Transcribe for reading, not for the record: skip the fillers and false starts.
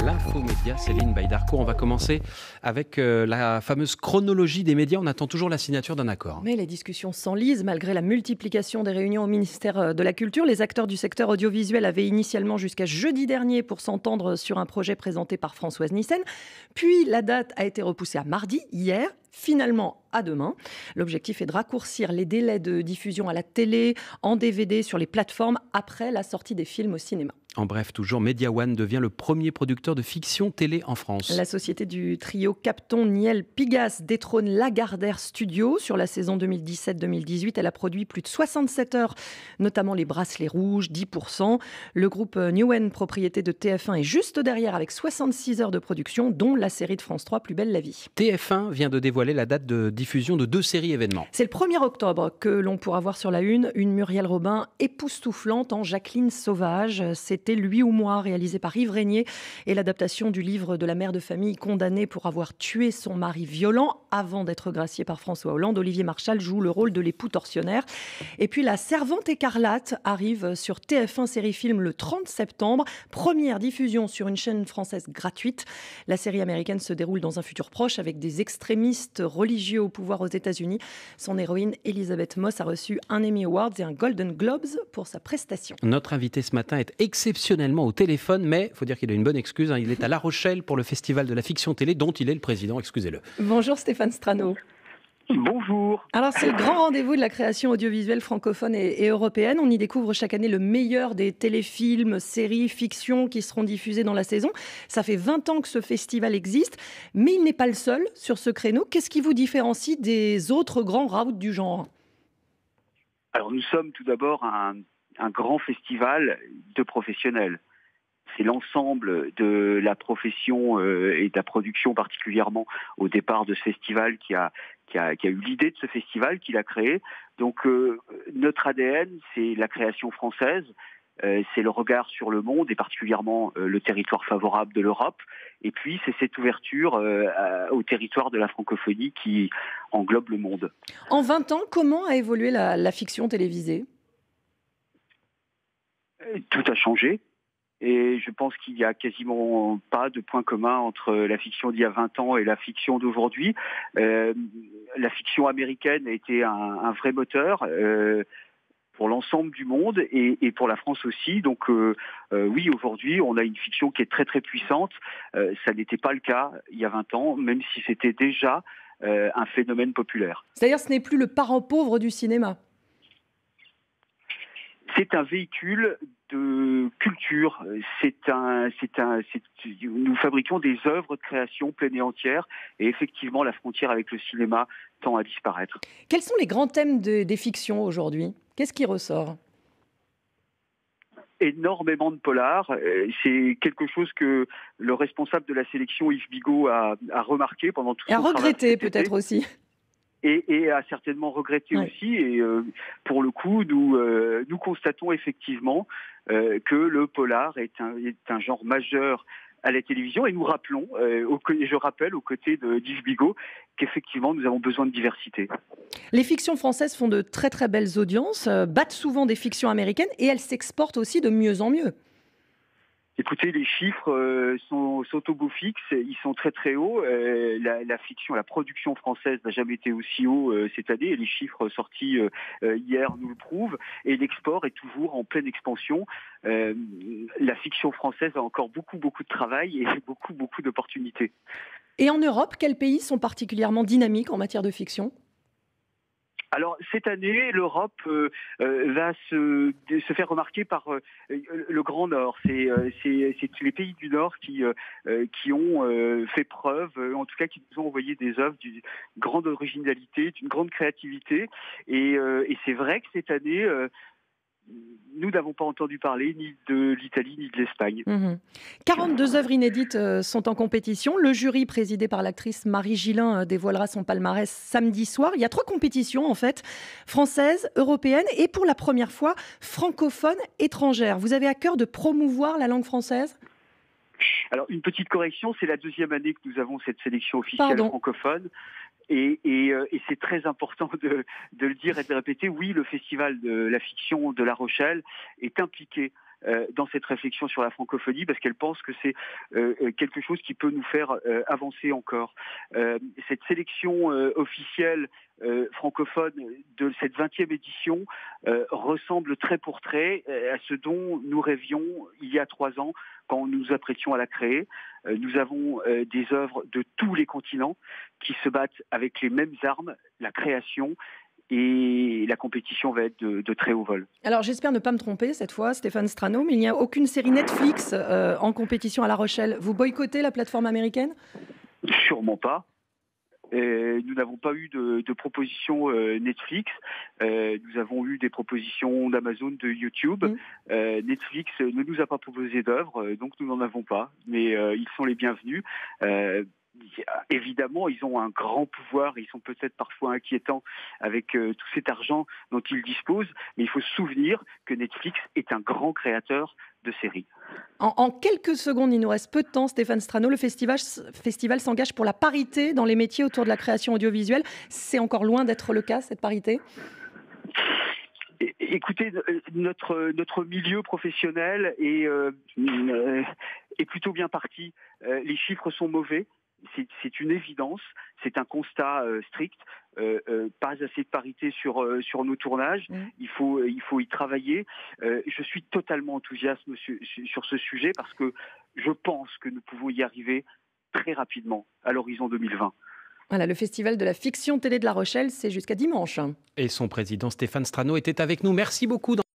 L'infomédia, Céline Baydarcourt. On va commencer avec la fameuse chronologie des médias. On attend toujours la signature d'un accord. Mais les discussions s'enlisent malgré la multiplication des réunions au ministère de la Culture. Les acteurs du secteur audiovisuel avaient initialement jusqu'à jeudi dernier pour s'entendre sur un projet présenté par Françoise Nyssen. Puis la date a été repoussée à mardi, hier. Finalement à demain. L'objectif est de raccourcir les délais de diffusion à la télé, en DVD, sur les plateformes après la sortie des films au cinéma. En bref, toujours, Media One devient le premier producteur de fiction télé en France. La société du trio Capton Niel Pigas détrône Lagardère Studio. Sur la saison 2017-2018, elle a produit plus de 67 heures, notamment Les Bracelets Rouges, 10%. Le groupe Newen, propriété de TF1, est juste derrière avec 66 heures de production, dont la série de France 3 Plus belle la vie. TF1 vient de dévoiler la date de diffusion de 2 séries événements. C'est le 1er octobre que l'on pourra voir sur la une Muriel Robin époustouflante en Jacqueline Sauvage. C'était Lui ou moi, réalisé par Yves Régnier, et l'adaptation du livre de la mère de famille condamnée pour avoir tué son mari violent avant d'être gracié par François Hollande. Olivier Marchal joue le rôle de l'époux tortionnaire. Et puis La Servante écarlate arrive sur TF1 Série Film le 30 septembre. Première diffusion sur une chaîne française gratuite. La série américaine se déroule dans un futur proche avec des extrémistes religieux au pouvoir aux États-Unis. Son héroïne, Elisabeth Moss, a reçu un Emmy Awards et un Golden Globes pour sa prestation. Notre invité ce matin est exceptionnellement au téléphone, mais il faut dire qu'il a une bonne excuse. Il est à La Rochelle pour le Festival de la fiction télé, dont il est le président, excusez-le. Bonjour Stéphane Strano. Bonjour. Alors c'est le grand rendez-vous de la création audiovisuelle francophone et européenne. On y découvre chaque année le meilleur des téléfilms, séries, fictions qui seront diffusés dans la saison. Ça fait 20 ans que ce festival existe, mais il n'est pas le seul sur ce créneau. Qu'est-ce qui vous différencie des autres grands routes du genre ? Alors nous sommes tout d'abord un grand festival de professionnels. C'est l'ensemble de la profession et de la production, particulièrement au départ de ce festival, qui a eu l'idée de ce festival, qui l'a créé. Donc notre ADN, c'est la création française, c'est le regard sur le monde et particulièrement le territoire favorable de l'Europe. Et puis c'est cette ouverture au territoire de la francophonie qui englobe le monde. En 20 ans, comment a évolué la fiction télévisée ? Tout a changé. Et je pense qu'il n'y a quasiment pas de point commun entre la fiction d'il y a 20 ans et la fiction d'aujourd'hui. La fiction américaine a été un vrai moteur pour l'ensemble du monde et pour la France aussi. Donc oui, aujourd'hui, on a une fiction qui est très très puissante. Ça n'était pas le cas il y a 20 ans, même si c'était déjà un phénomène populaire. C'est-à-dire ce n'est plus le parent pauvre du cinéma ? C'est un véhicule de culture. Nous fabriquons des œuvres de création pleines et entières, et effectivement, la frontière avec le cinéma tend à disparaître. Quels sont les grands thèmes des fictions aujourd'hui ? Qu'est-ce qui ressort ? Énormément de polars. C'est quelque chose que le responsable de la sélection, Yves Bigot, a remarqué pendant tout son travail. Et à regretter peut-être aussi. Et a certainement regretté aussi. Et pour le coup, nous constatons effectivement que le polar est un genre majeur à la télévision. Et nous rappelons, je rappelle aux côtés d'Yves Bigot, qu'effectivement nous avons besoin de diversité. Les fictions françaises font de très très belles audiences, battent souvent des fictions américaines et elles s'exportent aussi de mieux en mieux. Écoutez, les chiffres sont au beau fixe, ils sont très très hauts. La fiction, la production française n'a jamais été aussi haut cette année. Et les chiffres sortis hier nous le prouvent. Et l'export est toujours en pleine expansion. La fiction française a encore beaucoup de travail et beaucoup d'opportunités. Et en Europe, quels pays sont particulièrement dynamiques en matière de fiction ? Alors cette année, l'Europe va se faire remarquer par le Grand Nord. C'est les pays du Nord qui ont fait preuve, en tout cas qui nous ont envoyé des œuvres d'une grande originalité, d'une grande créativité. Et c'est vrai que cette année, nous n'avons pas entendu parler ni de l'Italie ni de l'Espagne. 42 œuvres inédites sont en compétition. Le jury, présidé par l'actrice Marie Gillin, dévoilera son palmarès samedi soir. Il y a 3 compétitions, en fait, françaises, européennes et pour la première fois, francophones, étrangères. Vous avez à cœur de promouvoir la langue française ? Alors, une petite correction, c'est la 2e année que nous avons cette sélection officielle francophone. Et c'est très important de le dire et de le répéter. Oui, le Festival de la fiction de La Rochelle est impliqué dans cette réflexion sur la francophonie parce qu'elle pense que c'est quelque chose qui peut nous faire avancer encore. Cette sélection officielle francophone de cette 20e édition ressemble trait pour trait à ce dont nous rêvions il y a 3 ans quand nous nous apprêtions à la créer. Nous avons des œuvres de tous les continents qui se battent avec les mêmes armes, la création, et la compétition va être de très haut vol. Alors j'espère ne pas me tromper cette fois, Stéphane Strano, mais il n'y a aucune série Netflix en compétition à La Rochelle. Vous boycottez la plateforme américaine ? Sûrement pas. Nous n'avons pas eu de propositions Netflix. Nous avons eu des propositions d'Amazon, de YouTube. Netflix ne nous a pas proposé d'œuvres, donc nous n'en avons pas. Mais ils sont les bienvenus. Évidemment, ils ont un grand pouvoir, ils sont peut-être parfois inquiétants avec tout cet argent dont ils disposent, mais il faut se souvenir que Netflix est un grand créateur de séries. En quelques secondes, il nous reste peu de temps, Stéphane Strano, le festival s'engage pour la parité dans les métiers autour de la création audiovisuelle. C'est encore loin d'être le cas, cette parité ? Écoutez, notre milieu professionnel est plutôt bien parti. Les chiffres sont mauvais. C'est une évidence, c'est un constat strict. Pas assez de parité sur nos tournages. Il faut y travailler. Je suis totalement enthousiaste sur ce sujet parce que je pense que nous pouvons y arriver très rapidement à l'horizon 2020. Voilà, le festival de la fiction télé de La Rochelle, c'est jusqu'à dimanche. Et son président Stéphane Strano était avec nous. Merci beaucoup.